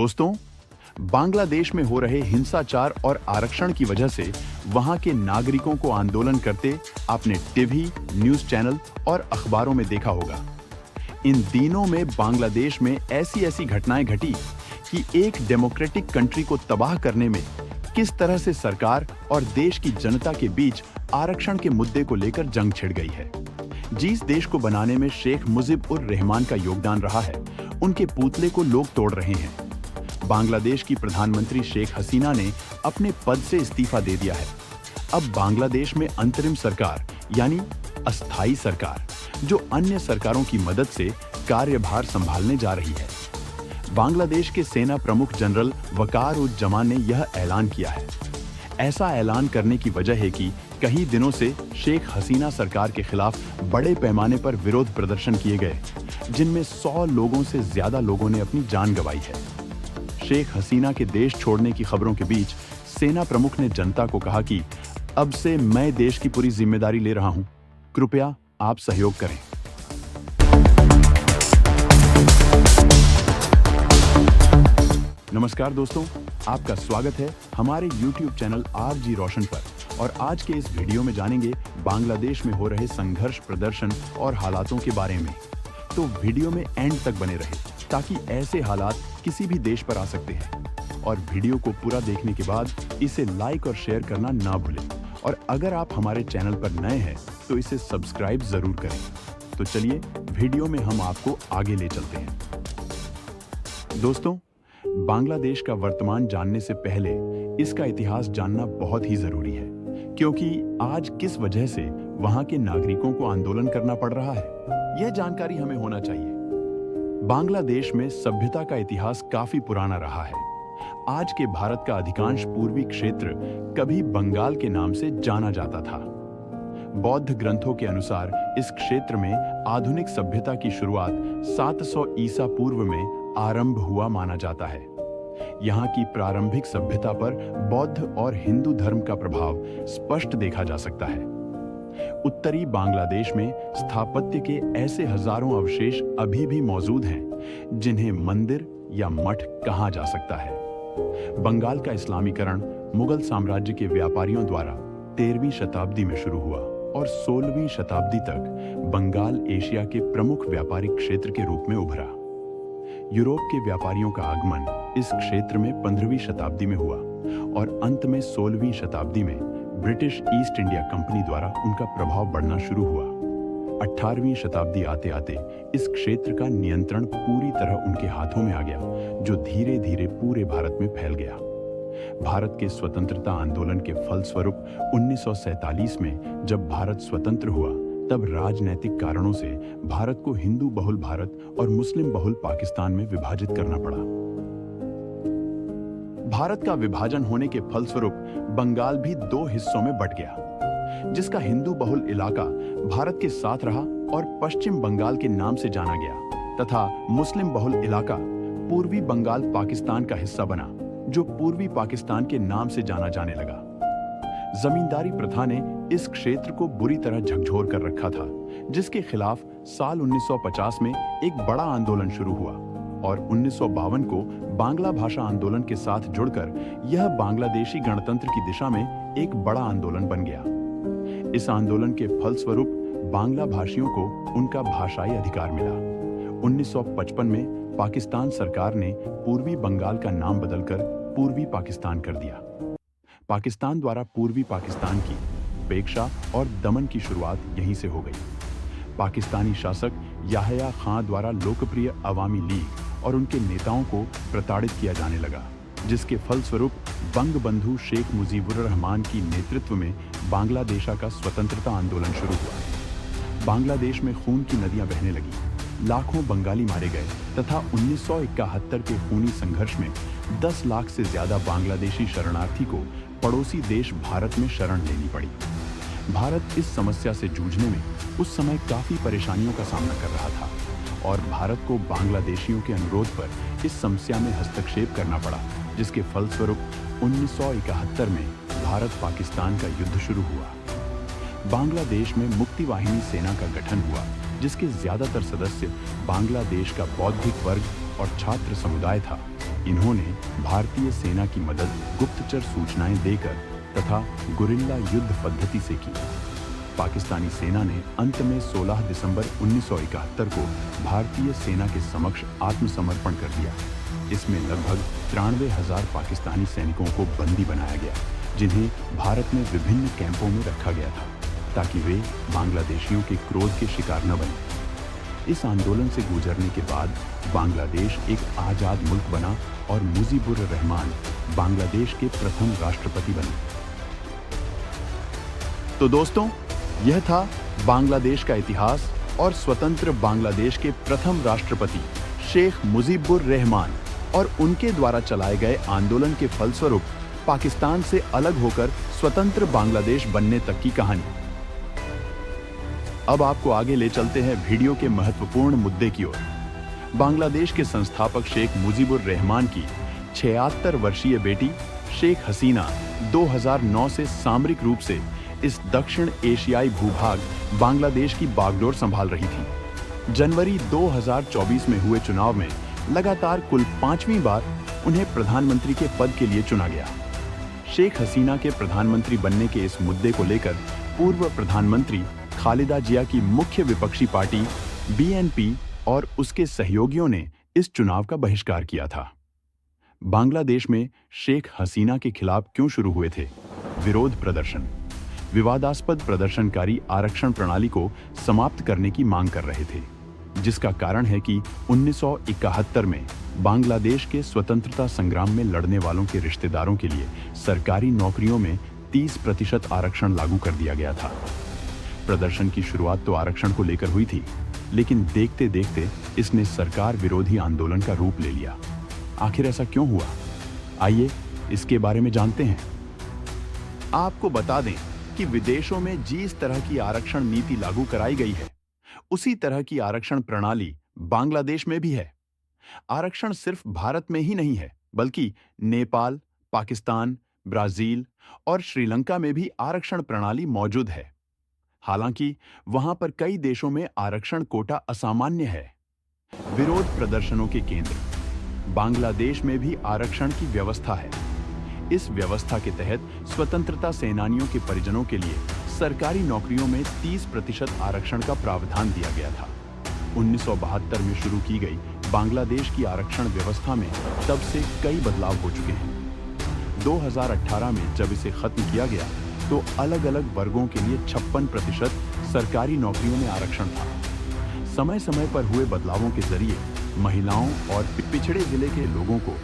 दोस्तों, बांग्लादेश में हो रहे हिंसाचार और आरक्षण की वजह से वहां के नागरिकों को आंदोलन करते आपने टीवी, न्यूज चैनल और अखबारों में देखा होगा। इन दिनों में बांग्लादेश में ऐसी घटनाएं घटी कि एक डेमोक्रेटिक कंट्री को तबाह करने में किस तरह से सरकार और देश की जनता के बीच आरक्षण के मुद्दे को लेकर जंग छिड़ गई है। जिस देश को बनाने में शेख मुजीब उर रहमान का योगदान रहा है, उनके पुतले को लोग तोड़ रहे हैं। बांग्लादेश की प्रधानमंत्री शेख हसीना ने अपने पद से इस्तीफा दे दिया है। अब बांग्लादेश में अंतरिम सरकार यानी अस्थायी सरकार, जो अन्य सरकारों की मदद से कार्यभार संभालने जा रही है। बांग्लादेश के सेना प्रमुख जनरल वकार-उज-जमान ने यह ऐलान किया है। ऐसा ऐलान करने की वजह है कि कई दिनों से शेख हसीना सरकार के खिलाफ बड़े पैमाने पर विरोध प्रदर्शन किए गए, जिनमें 100 लोगों से ज्यादा लोगों ने अपनी जान गंवाई है। शेख हसीना के देश छोड़ने की खबरों के बीच सेना प्रमुख ने जनता को कहा कि अब से मैं देश की पूरी जिम्मेदारी ले रहा हूं, कृपया आप सहयोग करें। नमस्कार दोस्तों, आपका स्वागत है हमारे YouTube चैनल RG रोशन पर। और आज के इस वीडियो में जानेंगे बांग्लादेश में हो रहे संघर्ष, प्रदर्शन और हालातों के बारे में। तो वीडियो में एंड तक बने रहे ताकि ऐसे हालात किसी भी देश पर आ सकते हैं। और वीडियो को पूरा देखने के बाद इसे लाइक और शेयर करना ना भूलें। और अगर आप हमारे चैनल पर नए हैं तो इसे सब्सक्राइब जरूर करें। तो चलिए वीडियो में हम आपको आगे ले चलते हैं। दोस्तों, बांग्लादेश का वर्तमान जानने से पहले इसका इतिहास जानना बहुत ही जरूरी है, क्योंकि आज किस वजह से वहां के नागरिकों को आंदोलन करना पड़ रहा है, यह जानकारी हमें होना चाहिए। बांग्लादेश में सभ्यता का इतिहास काफी पुराना रहा है। आज के भारत का अधिकांश पूर्वी क्षेत्र कभी बंगाल के नाम से जाना जाता था। बौद्ध ग्रंथों के अनुसार इस क्षेत्र में आधुनिक सभ्यता की शुरुआत 700 ईसा पूर्व में आरंभ हुआ माना जाता है। यहाँ की प्रारंभिक सभ्यता पर बौद्ध और हिंदू धर्म का प्रभाव स्पष्ट देखा जा सकता है। उत्तरी बांग्लादेश में स्थापत्य के ऐसे हजारों अवशेष अभी भी मौजूद हैं, जिन्हें मंदिर या मठ कहा जा सकता है। बंगाल का इस्लामीकरण मुगल साम्राज्य के व्यापारियों द्वारा 13वीं शताब्दी में शुरू हुआ और 16वीं शताब्दी तक बंगाल एशिया के प्रमुख व्यापारिक क्षेत्र के रूप में उभरा। यूरोप के व्यापारियों का आगमन इस क्षेत्र में 15वीं शताब्दी में हुआ और अंत में 16वीं शताब्दी में ब्रिटिश ईस्ट इंडिया कंपनी द्वारा उनका प्रभाव बढ़ना शुरू हुआ। 18वीं शताब्दी आते आते इस क्षेत्र का नियंत्रण पूरी तरह उनके हाथों में आ गया, जो धीरे धीरे पूरे भारत में फैल गया। भारत के स्वतंत्रता आंदोलन के फलस्वरूप 1947 में जब भारत स्वतंत्र हुआ, तब राजनैतिक कारणों से भारत को हिंदू बहुल भारत और मुस्लिम बहुल पाकिस्तान में विभाजित करना पड़ा। भारत का विभाजन होने के फलस्वरूप बंगाल भी 2 हिस्सों में बंट गया, जिसका हिंदू बहुल इलाका भारत के साथ रहा और पश्चिम बंगाल के नाम से जाना गया, तथा मुस्लिम बहुल इलाका पूर्वी बंगाल पाकिस्तान का हिस्सा बना, जो पूर्वी पाकिस्तान के नाम से जाना जाने लगा। जमींदारी प्रथा ने इस क्षेत्र को बुरी तरह झकझोर कर रखा था, जिसके खिलाफ साल 1950 में एक बड़ा आंदोलन शुरू हुआ और 1952 को बांग्ला भाषा आंदोलन के साथ जुड़कर यह बांग्लादेशी गणतंत्र की दिशा में एक बड़ा आंदोलन बन गया। इस आंदोलन के फलस्वरूप बांग्ला भाषियों को उनका भाषाई अधिकार मिला। 1955 में पाकिस्तान सरकार ने पूर्वी बंगाल का नाम बदलकर पूर्वी पाकिस्तान कर दिया। पाकिस्तान द्वारा पूर्वी पाकिस्तान की उपेक्षा और दमन की शुरुआत यहीं से हो गई। पाकिस्तानी शासक याहया खान द्वारा लोकप्रिय अवामी लीग और उनके नेताओं को प्रताड़ित किया जाने लगा, जिसके फलस्वरूप बंगबंधु शेख मुजीबुर रहमान की नेतृत्व में बांग्लादेश का स्वतंत्रता आंदोलन शुरू हुआ। बांग्लादेश में खून की नदियां बहने लगी, लाखों बंगाली मारे गए तथा 1971 के खूनी संघर्ष में 10 लाख से ज्यादा बांग्लादेशी शरणार्थी को पड़ोसी देश भारत में शरण लेनी पड़ी। भारत इस समस्या से जूझने में उस समय काफी परेशानियों का सामना कर रहा था और भारत को बांग्लादेशियों के अनुरोध पर इस समस्या में हस्तक्षेप करना पड़ा, जिसके फलस्वरूप 1971 में भारत पाकिस्तान का युद्ध शुरू हुआ। बांग्लादेश में मुक्ति वाहिनी सेना का गठन हुआ, जिसके ज्यादातर सदस्य बांग्लादेश का बौद्धिक वर्ग और छात्र समुदाय था। इन्होंने भारतीय सेना की मदद गुप्तचर सूचनाएं देकर तथा गुरिल्ला युद्ध पद्धति से की। पाकिस्तानी सेना ने अंत में 16 दिसंबर 1971 को भारतीय सेना के समक्ष आत्मसमर्पण कर दिया। इसमें लगभग 93,000 पाकिस्तानी सैनिकों को बंदी बनाया गया, जिन्हें भारत में विभिन्न कैंपों में रखा गया था ताकि वे बांग्लादेशियों के क्रोध के शिकार न बने। इस आंदोलन से गुजरने के बाद बांग्लादेश एक आजाद मुल्क बना और मुजीबुर रहमान बांग्लादेश के प्रथम राष्ट्रपति बने। तो दोस्तों, यह था बांग्लादेश का इतिहास और स्वतंत्र बांग्लादेश के प्रथम राष्ट्रपति शेख मुजीबुर रहमान और उनके द्वारा चलाए गए आंदोलन के फलस्वरूप पाकिस्तान से अलग होकर स्वतंत्र बांग्लादेश बनने तक की कहानी। अब आपको आगे ले चलते हैं वीडियो के महत्वपूर्ण मुद्दे की ओर। बांग्लादेश के संस्थापक शेख मुजीबुर रहमान की 76 वर्षीय बेटी शेख हसीना 2009 से सामरिक रूप से इस दक्षिण एशियाई भूभाग बांग्लादेश की बागडोर संभाल रही थी। जनवरी 2024 में हुए चुनाव में लगातार कुल 5वीं बार उन्हें प्रधानमंत्री के पद के लिए चुना गया। शेख हसीना के प्रधानमंत्री बनने के इस मुद्दे को लेकर पूर्व प्रधानमंत्री खालिदा जिया की मुख्य विपक्षी पार्टी बीएनपी और उसके सहयोगियों ने इस चुनाव का बहिष्कार किया था। बांग्लादेश में शेख हसीना के खिलाफ क्यों शुरू हुए थे विरोध प्रदर्शन? विवादास्पद प्रदर्शनकारी आरक्षण प्रणाली को समाप्त करने की मांग कर रहे थे, जिसका कारण है कि 1971 में बांग्लादेश के स्वतंत्रता संग्राम में लड़ने वालों के रिश्तेदारों के लिए सरकारी नौकरियों में 30% आरक्षण लागू कर दिया गया था। प्रदर्शन की शुरुआत तो आरक्षण को लेकर हुई थी, लेकिन देखते देखते इसने सरकार विरोधी आंदोलन का रूप ले लिया। आखिर ऐसा क्यों हुआ? आइए इसके बारे में जानते हैं। आपको बता दें कि विदेशों में जिस तरह की आरक्षण नीति लागू कराई गई है, उसी तरह की आरक्षण प्रणाली बांग्लादेश में भी है। आरक्षण सिर्फ भारत में ही नहीं है, बल्कि नेपाल, पाकिस्तान, ब्राजील और श्रीलंका में भी आरक्षण प्रणाली मौजूद है। हालांकि वहां पर कई देशों में आरक्षण कोटा असामान्य है। विरोध प्रदर्शनों के केंद्र बांग्लादेश में भी आरक्षण की व्यवस्था है। इस व्यवस्था के तहत स्वतंत्रता सेनानियों के परिजनों के लिए सरकारी नौकरियों में 30% आरक्षण का प्रावधान दिया गया था। 1972 में शुरू की गई बांग्लादेश की आरक्षण व्यवस्था में तब से कई बदलाव हो चुके हैं। 2018 में जब इसे खत्म किया गया तो अलग अलग वर्गों के लिए 56% सरकारी नौकरियों में आरक्षण था। समय समय पर हुए बदलावों के जरिए महिलाओं और पिछड़े जिले के लोगों को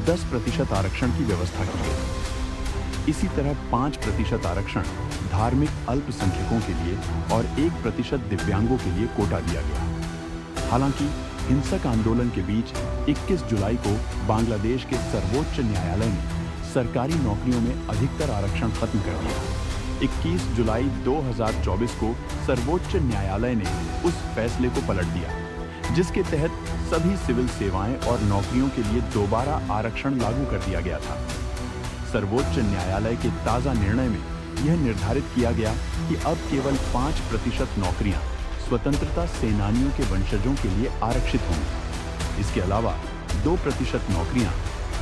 10% आरक्षण की व्यवस्था की गई। इसी तरह 5% आरक्षण धार्मिक अल्पसंख्यकों के लिए और 1% दिव्यांगों के लिए कोटा दिया गया। हालांकि हिंसक आंदोलन के बीच 21 जुलाई को बांग्लादेश के सर्वोच्च न्यायालय ने सरकारी नौकरियों में अधिकतर आरक्षण खत्म कर दिया। 21 जुलाई 2024 को सर्वोच्च न्यायालय ने उस फैसले को पलट दिया, जिसके तहत सभी सिविल सेवाएं और नौकरियों के लिए दोबारा आरक्षण लागू कर दिया गया था। सर्वोच्च न्यायालय के ताजा निर्णय में यह निर्धारित किया गया कि अब केवल 5% नौकरियां स्वतंत्रता सेनानियों के वंशजों के लिए आरक्षित होंगी। इसके अलावा 2% नौकरियां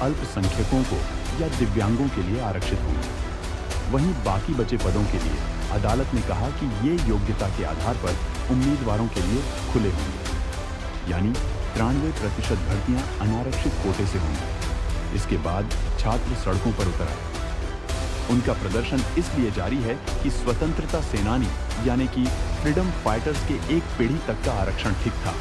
अल्पसंख्यकों को या दिव्यांगों के लिए आरक्षित होंगी। वहीं बाकी बचे पदों के लिए अदालत ने कहा कि ये योग्यता के आधार पर उम्मीदवारों के लिए खुले होंगे, यानी 93% भर्तियां अनारक्षित कोटे से होंगी। इसके बाद छात्र सड़कों पर उतर आए। उनका प्रदर्शन इसलिए जारी है कि स्वतंत्रता सेनानी यानी कि फ्रीडम फाइटर्स के एक पीढ़ी तक का आरक्षण ठीक था,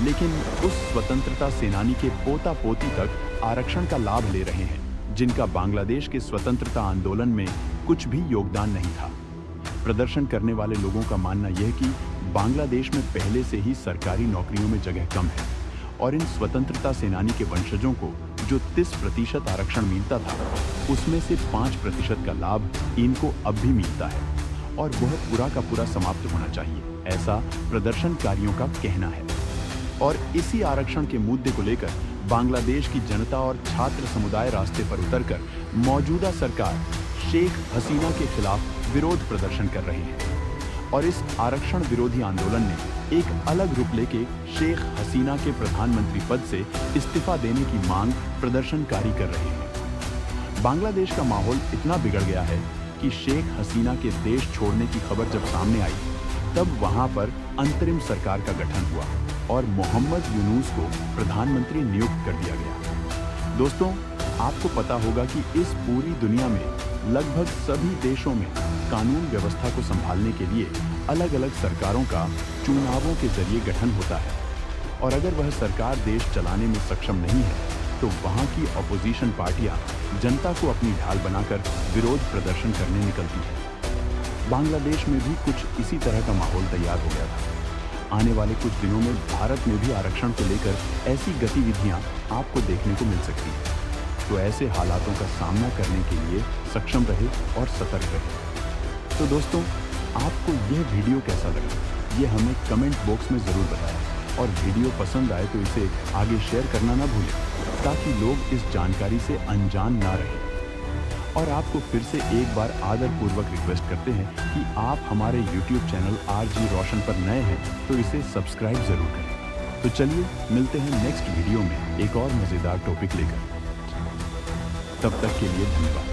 लेकिन उस स्वतंत्रता सेनानी के पोता पोती तक आरक्षण का लाभ ले रहे हैं जिनका बांग्लादेश के स्वतंत्रता आंदोलन में कुछ भी योगदान नहीं था। प्रदर्शन करने वाले लोगों का मानना यह है कि बांग्लादेश में पहले से ही सरकारी नौकरियों में जगह कम है और इन स्वतंत्रता सेनानी के वंशजों को जो 30% आरक्षण मिलता था, उसमें से 5% का लाभ इनको अब भी मिलता है और वह पूरा का पूरा समाप्त होना चाहिए, ऐसा प्रदर्शनकारियों का कहना है। और इसी आरक्षण के मुद्दे को लेकर बांग्लादेश की जनता और छात्र समुदाय रास्ते पर उतरकर मौजूदा सरकार शेख हसीना के खिलाफ विरोध प्रदर्शन कर रहे हैं। और इस आरक्षण विरोधी आंदोलन ने एक अलग रूप लेके शेख हसीना के प्रधानमंत्री पद से इस्तीफा देने की मांग प्रदर्शनकारी कर रहे हैं। बांग्लादेश का माहौल इतना बिगड़ गया है कि शेख हसीना के देश छोड़ने की खबर जब सामने आई, तब वहां पर अंतरिम सरकार का गठन हुआ और मोहम्मद यूनुस को प्रधानमंत्री नियुक्त कर दिया गया। दोस्तों, आपको पता होगा कि इस पूरी दुनिया में लगभग सभी देशों में कानून व्यवस्था को संभालने के लिए अलग अलग सरकारों का चुनावों के जरिए गठन होता है, और अगर वह सरकार देश चलाने में सक्षम नहीं है तो वहां की ऑपोजिशन पार्टियां जनता को अपनी ढाल बनाकर विरोध प्रदर्शन करने निकलती है। बांग्लादेश में भी कुछ इसी तरह का माहौल तैयार हो गया था। आने वाले कुछ दिनों में भारत में भी आरक्षण को लेकर ऐसी गतिविधियां आपको देखने को मिल सकती हैं। तो ऐसे हालातों का सामना करने के लिए सक्षम रहे और सतर्क रहे। तो दोस्तों, आपको यह वीडियो कैसा लगा, ये हमें कमेंट बॉक्स में ज़रूर बताएं, और वीडियो पसंद आए तो इसे आगे शेयर करना ना भूलें, ताकि लोग इस जानकारी से अनजान ना रहें। और आपको फिर से एक बार आदरपूर्वक रिक्वेस्ट करते हैं कि आप हमारे YouTube चैनल RG रोशन पर नए हैं तो इसे सब्सक्राइब ज़रूर करें। तो चलिए मिलते हैं नेक्स्ट वीडियो में एक और मज़ेदार टॉपिक लेकर। तब तक के लिए धन्यवाद।